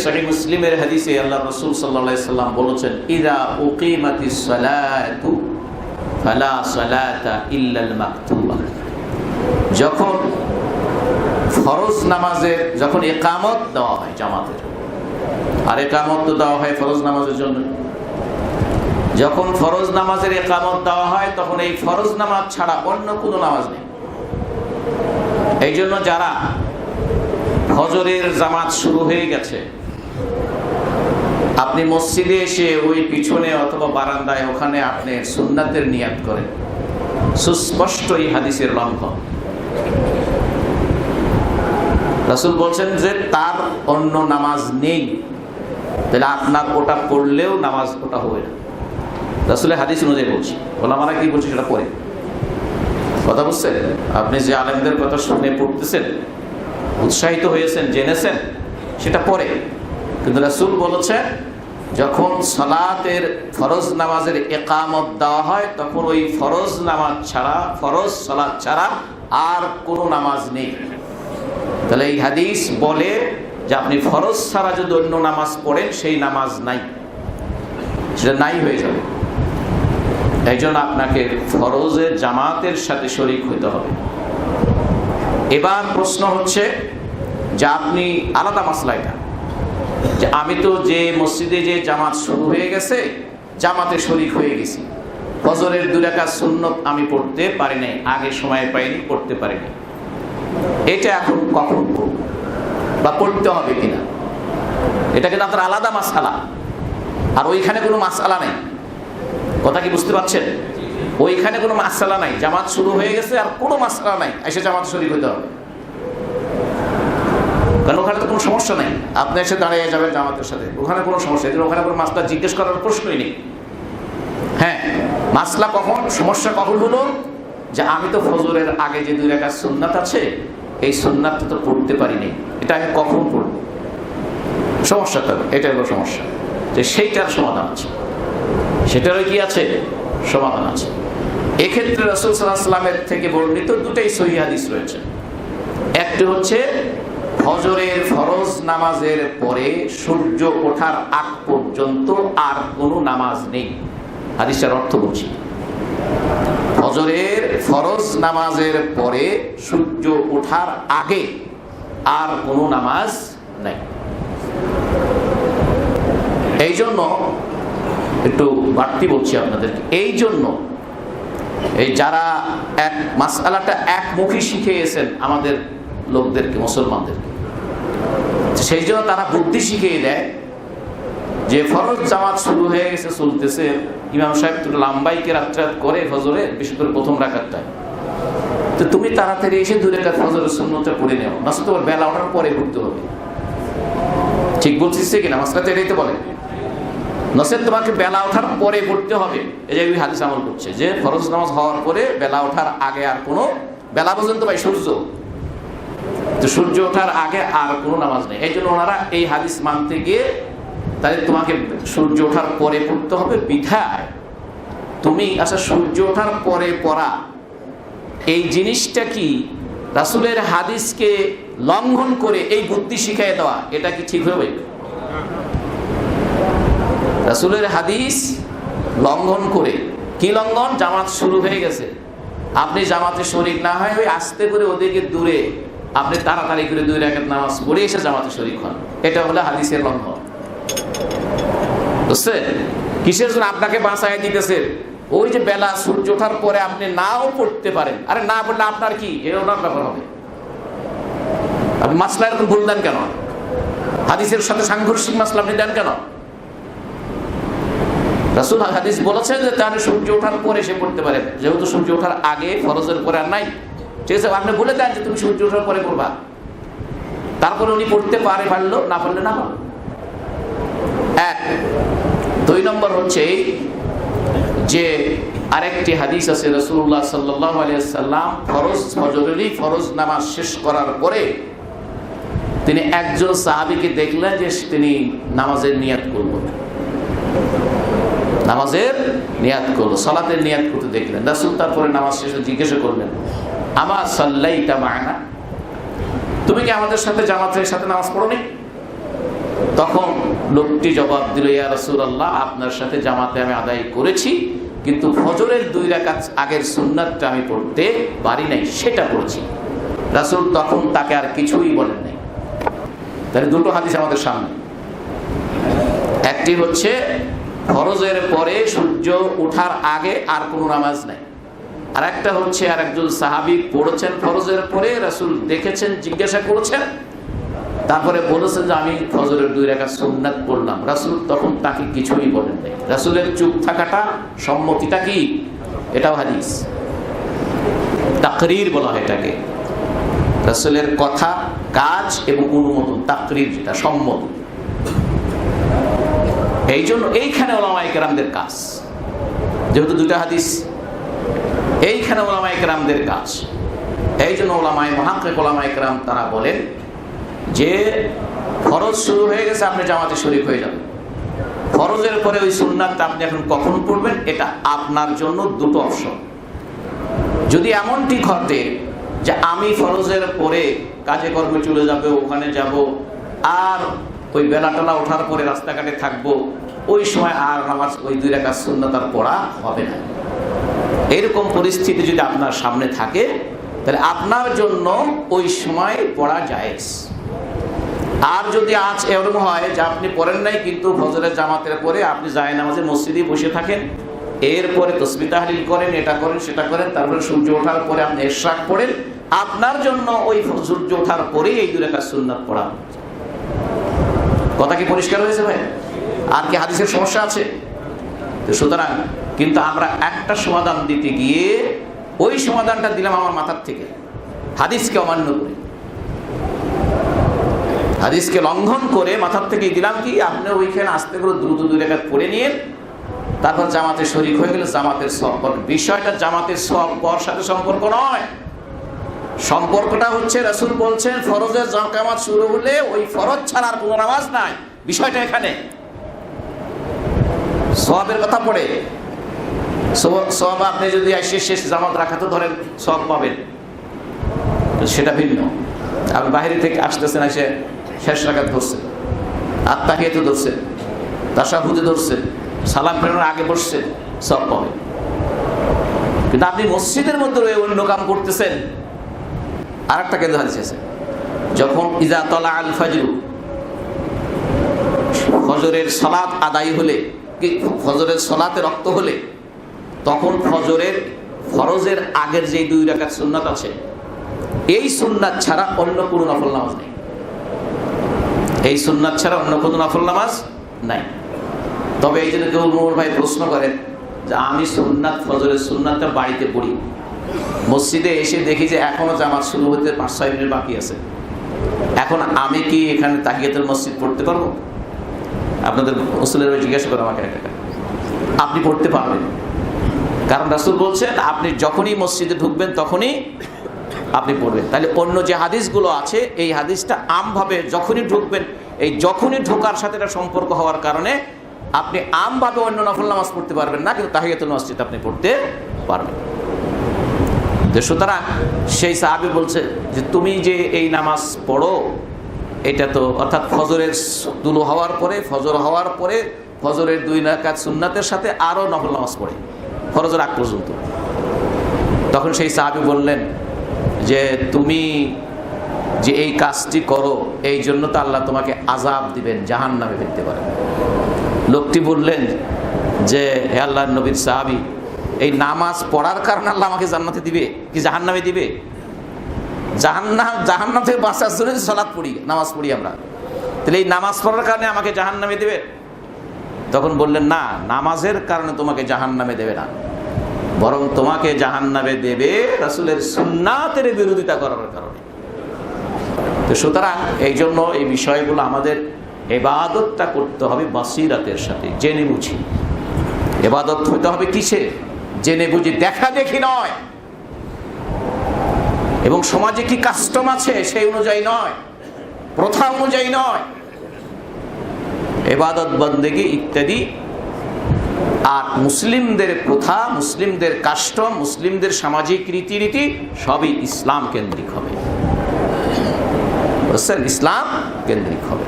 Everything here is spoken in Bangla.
সহিহ মুসলিমের হাদিসে আল্লাহ রাসূল সাল্লাল্লাহু আলাইহি সাল্লাম বলেছেন, ইযা উকিমাতিস সালাতু ফালা সালাতা ইল্লাল মাকতুবা। যখন ফরজ নামাজের যখন ইকামত দেওয়া হয় জামাতের, আর ইকামত তো দেওয়া হয় ফরজ নামাজের জন্য, যখন ফরজ নামাজের ইকামত দেওয়া হয় তখন এই ফরজ নামাজ ছাড়া অন্য কোনো নামাজ নেই। এই জন্য যারা ফজরের জামাত শুরু হয়ে গেছে, আপনি মসজিদে এসে ওই পিছনে অথবা বারান্দায় ওখানে আপনি সুন্নাতের নিয়াত করেন, সুস্পষ্ট এই হাদিসের লঙ্ঘন। রাসূল বলছেন যে তার অন্য নামাজ নেই, তাহলে আপনার ওটা পড়লেও নামাজ ওটা হবে না। রাসূলের হাদিস অনুযায়ী বলছি, ওলামারা কি বলছে সেটা পড়ে কথা বুঝছেন। আপনি যে আলেমদের কথা শুনে পড়তেছেন, উৎসাহিত হয়েছেন, জেনেছেন, সেটা পরে। কিন্তু রাসূল বলেছে যখন সালাতের ফরজ নামাজের ইকামত দেওয়া হয় তখন ওই ফরজ নামাজ ছাড়া, ফরজ সালাত ছাড়া আর কোনো নামাজ নেই। তাহলে এই হাদিস বলে যে আপনি ফরজ ছাড়া যদি অন্য নামাজ পড়েন সেই নামাজ নাই, সেটা নাই হয়ে যাবে। এই জন্য আপনাকে ফরজের জামাতের সাথে শরীক হতে হবে। এবার প্রশ্ন হচ্ছে যে আপনি আলাদা মাসলা এটা, যে আমি তো যে মসজিদে যে জামাত শুরু হয়ে গেছে জামাতে শরীক হয়ে গেছি, ফজরের 2 রাকাত সুন্নত আমি পড়তে পারি নাই, আগে সময় পাইনি, পড়তে পারিনি, এটা এখন কখন পড়ব বা পড়তে হবে কিনা, এটা কিন্তু আপনার আলাদা মাসআলা। আর ওইখানে কোনো মাসআলা নাই, কথা কি বুঝতে পারছেন? ওইখানে কোনো মাসআলা নাই, জামাত শুরু হয়ে গেছে আর কোনো মাসআলা নাই, এসে জামাত শরীক হতে হবে। কারণ ওখানে তো কোনো সমস্যা নাই, আপনি এসে দাঁড়িয়ে যাবেন জামাতের সাথে, ওখানে কোনো সমস্যা নেই, ওখানে কোনো মাসলা জিজ্ঞেস করার প্রশ্নই নেই। হ্যাঁ, মাসলা কখন, সমস্যা কখন হলো যে আমি তো ফজরের আগে যে 2 রাকাত সুন্নাত আছে এই সুন্নাতটা তো পড়তে পারিনি, এটা আমি কখন পড়ব, সমস্যাটা এটা হলো সমস্যা। যে সেইটার সমাধান আছে, সেটারও কি আছে, সমাধান আছে। এক্ষেত্রে রাসূল সাল্লাল্লাহু আলাইহি ওয়াসাল্লামের থেকে বর্ণিত 2টাই সহিহ হাদিস রয়েছে। একটি হচ্ছে ফজরের ফরজ নামাজের পরে সূর্য ওঠার আগ পর্যন্ত আর কোনো নামাজ নেই। হাদিসের অর্থ বলছি, ফজরের ফরজ নামাজের পরে সূর্য ওঠার আগে আর কোনো নামাজ নাই। এই জন্য একটু বাড়তি বলছি আপনাদেরকে, এই জন্য এই যারা এক মাসআলাটা একমুখী শিখিয়েছেন আমাদের লোকদেরকে, মুসলমানদেরকে, সেই জন্য তারা বুদ্ধি শিখিয়ে দেয় যে ফরজ জামাত শুরু হয়ে গেছে, চলতেছে, ইমাম সাহেব তো লম্বাইকে রাত করে ফজরে, বিশেষ করে প্রথম রাকাতটায়, তো তুমি তাড়াতাড়ি এসে 2 রাকাত ফজরের সুন্নতটা পড়ে নেও, না তো তোমার বেলা ওঠার পরে পড়তে হবে। ঠিক বলছিস কিনা? মাসলাতে এটাই তো বলে, নসেদ তোমাকে বেলা ওঠার পরে পড়তে হবে। এই যে হাদিস আমল করছে যে ফরজ নামাজ হওয়ার পরে বেলা ওঠার আগে আর কোনো, বেলা পর্যন্ত ভাই সূর্য, তো সূর্য ওঠার আগে আর কোনো নামাজ নেই। এই জন্য ওনারা এই হাদিস মানতে গিয়ে তাহলে তোমাকে সূর্য ওঠার পরে পড়তে হবে, বিধায় তুমি আচ্ছা সূর্য ওঠার পরে পড়া এই জিনিসটা কি রাসূলের হাদিসকে লঙ্ঘন করে এই বুদ্ধি শিখিয়ে দেওয়া, এটা কি ঠিক হবে? রাসূলের হাদিস লঙ্ঘন করে, কি লঙ্ঘন? জামাত শুরু হয়ে গেছে, আপনি জামাতে শরীক না হয় ওই আস্তে করে ওদিকে দূরে আপনি তাড়াতাড়ি করে 2 রাকাত নামাজ পড়ে এসে জামাতে শরীক হন, এটা হলো হাদিসের লঙ্ঘন। বুঝছেন? কিসের জন্য আপনাকে বাঁচায় দিতেছে? ওই যে বেলা সূর্য ওঠার পরে আপনি নাও পড়তে পারেন, আরে না পড়লে আপনার কি, এর ওনার ব্যাপার হবে। আপনি মাসলা এরকম ভুল দেন কেন? হাদিসের সাথে সাংঘর্ষিক মাসলা আপনি দেন কেন? রাসূল হাদিস বলেছেন যে তাহলে সূর্য ওঠার পরে সে পড়তে পারে, যেহেতু সূর্য ওঠার আগে ফরজের পরে আর নাই, ঠিক আছে, আপনি বলে দেন যে তুমি সূর্য ওঠার পরে পড়বা, তারপরে উনি পড়তে পারলো, না পারলে না পারলো। 1 2 নম্বর হচ্ছে যে আরেকটি হাদিস আছে, রাসূলুল্লাহ সাল্লাল্লাহু আলাইহি ওয়াসাল্লাম ফজরেরই ফরজ নামাজ শেষ করার পরে তিনি একজন সাহাবীকে দেখলেন যে তিনি নামাজের নিয়াত করলেন, নামাজের নিয়াত করলো, সালাতের নিয়াত করতে দেখলেন। রাসূল তারপরে নামাজ শেষে জিজ্ঞাসা করলেন, আমা সাল্লাইতা মা'না, তুমি কি আমাদের সাথে জামাতের সাথে নামাজ পড়োনি? তখন লোকটি জবাব দিল, ইয়া রাসূলুল্লাহ, আপনার সাথে জামাতে আমি আদায় করেছি, কিন্তু ফজরের 2 রাকাত আগের সুন্নাতটা আমি পড়তে পারি নাই, সেটা পড়েছি। রাসূল তখন তাকে আর কিছুই বলেন নাই। তাহলে দুটো হাদিস আমাদের সামনে। একটি হচ্ছে ফরজের পরে সূর্য ওঠার আগে আর কোনো নামাজ নাই, আর একটা হচ্ছে আর একজন সাহাবী পড়েছেন ফরজের পরে, রাসূল দেখেছেন, জিজ্ঞাসা করেছেন, তারপরে বলেছেন যে আমি ফজরের 2 রাকাত সুন্নাত পড়লাম। রাসূল তখন তাকে কিছুই বলেন নাই। রাসূলের চুপ থাকাটা, সম্মতিটা কি? এটাও হাদিস, তাকরীর বলা হয় এটাকে। রাসূলের কথা, কাজ এবং অনুমোদন, তাকরীর, যেটা সম্মতি। এই জন্য এইখানে উলামায়ে কেরামদের কাজ, যেহেতু 2টা হাদিস, এইখানে উলামায়ে কেরামদের কাজ। এই জন্য উলামায়ে কেরাম তারা বলেন যে ফরজ শুরু হয়ে গেছে, আপনি জামাতে শরীক হয়ে যাবেন। ফরজের পরে ওই সুন্নাতটা আপনি এখন কখন পড়বেন, এটা আপনার জন্য দুটো অপশন। যদি এমনটি ঘটে যে আমি ফরজের পরে কাজে কর্মে চলে যাবে, ওখানে যাব, আর ওই বেলাটালা ওঠার পরে রাস্তাঘাটে থাকবো, ওই সময় আর নামাজ, ওই 2 রাকাত সুন্নাত আর পড়া হবে না, এরকম পরিস্থিতি যদি আপনার সামনে থাকে, তাহলে আপনার জন্য ওই সময় পড়া জায়েজ। আর যদি আজ এরকম হয় যে আপনি পড়েন নাই, কিন্তু ফজরের জামাতের পরে আপনি জায়নামাজে মসজিদে বসে থাকেন, এরপরে তাসবিহ তাহলিল করেন, এটা করেন, সেটা করেন, তারপরে সূর্য ওঠার পরে আপনি ইশরাক পড়েন, আপনার জন্য ওই সূর্য ওঠার পরেই এই 2 রাকাত সুন্নাত পড়া। কথা কি পরিষ্কার হয়েছে ভাই? আর কি হাদিসের সমস্যা আছে? সুতরাং কিন্তু আমরা একটা সমাধান দিতে গিয়ে ওই সমাধানটা দিলাম আমার মাথার থেকে, হাদিসকে অমান্য করে, হাদিসকে লঙ্ঘন করে মাথার থেকে দিলাম কি, আপনি ওইখানে আসতে করে দ্রুত 2 রাকাত পড়ে নিয়ে তারপর জামাতে শরীক হয়ে গেলে জামাতের সওয়াব পাবেন। বিষয়টা জামাতের সওয়াব পাওয়ার সাথে সম্পর্ক নয়। সম্পর্কটা হচ্ছে রাসূল বলছেন ফরজের জামাত শুরু হলে ওই ফরজ ছাড়া আর কোনো নামাজ নাই। বিষয়টা এখানে সওয়াবের কথা পড়ে, সওয়াব আপনি যদি শেষ জামাত রাখাতে ধরেন সওয়াব পাবেন, সেটা ভিন্ন। আপনি বাইরে থেকে আসতেছেন, এসে শেষ রাকাত ধরছেন, আত্তাহিয়াতু ধরছেন, তাশাহুদে ধরছেন, সালাম ফেরানোর আগে বসছেন, সওয়াব পাবেন। কিন্তু আপনি মসজিদের মধ্যে অন্য কাম করতেছেন। আর একটা কেন্দ্র হাদিস আছে, যখন ইজা তলা আল ফাজরু, ফজরের সালাত আদায় হলে, ফজরের সালাতে রক্ত হলে, তখন ফরজের আগের যে 2 রাকাত সুন্নাত আছে, এই সুন্নাত ছাড়া অন্য কোনো নফল নামাজ নেই। এই সুন্নাত ছাড়া অন্য কোনো নফল নামাজ নাই। তবে এই জন্য কেউ মোর ভাই প্রশ্ন করেন যে আমি সুন্নাত, ফজরের সুন্নাতটা বাড়িতে পড়ি, মসজিদে এসে দেখি যে এখনো জামাত শুরু হতে 5-6 মিনিট বাকি আছে, এখন আমি কি এখানে তাহিয়াতুল মসজিদ পড়তে পারবো? আপনাদের উসুলের জিজ্ঞাসা করে আমাকে, আপনি পড়তে পারবেন, কারণ রাসূল বলছেন আপনি যখনই মসজিদে ঢুকবেন তখনই আপনি পড়বেন। তাহলে অন্য যে হাদিসগুলো আছে, এই হাদিসটা আমভাবে যখনই ঢুকবেন, এই যখনই ঢোকার সাথে এটা সম্পর্ক হওয়ার কারণে আপনি আমভাবে অন্য নফল নামাজ পড়তে পারবেন না, কিন্তু তাহিয়াতুল মসজিদ আপনি পড়তে পারবেন। সুতরাং সেই সাহাবী বলছে যে তুমি যে এই নামাজ পড়ো, এটা তো অর্থাৎ ফজরের তুলু হওয়ার পরে, ফজর হওয়ার পরে ফজরের 2 রাকাত সুন্নাতের সাথে আরো নফল নামাজ পড়ে ফরজের আগ পর্যন্ত। তখন সেই সাহাবী বললেন যে তুমি যে এই কাজটি করো, এই জন্য তো আল্লাহ তোমাকে আযাব দিবেন, জাহান্নামে ফেলতে পারেন। লোকটি বললেন যে হে আল্লাহর নবীর সাহাবী, এই নামাজ পড়ার কারণে আল্লাহ আমাকে জান্নাতে দিবে কি জাহান্নামে দিবে? জাহান্নাম থেকে বাঁচার জন্য সালাত পড়ি, নামাজ পড়ি আমরা, তাহলে এই নামাজ পড়ার কারণে আমাকে জাহান্নামে দেবে? তখন বললেন না, নামাজের কারণে তোমাকে জাহান্নামে দেবে না, বরং তোমাকে জাহান্নামে দেবে রাসূলের সুন্নাতের বিরোধিতা করার কারণে। তো সুতরাং এই জন্য এই বিষয়গুলো আমাদের ইবাদতটা করতে হবে বাসিরাতের সাথে, জেনে বুঝি। ইবাদত হতে হবে কিসে? জেনে বুঝি, দেখা দেখি নয়, এবং সমাজে কি কাস্টম আছে সেই অনুযায়ী নয়, প্রথা অনুযায়ী নয়। ইবাদত বন্দেগী ইত্যাদি আর মুসলিমদের প্রথা, মুসলিমদের কাস্টম, মুসলিমদের সামাজিক রীতিনীতি সবই ইসলাম কেন্দ্রিক হবে, বুঝছেন? ইসলাম কেন্দ্রিক হবে।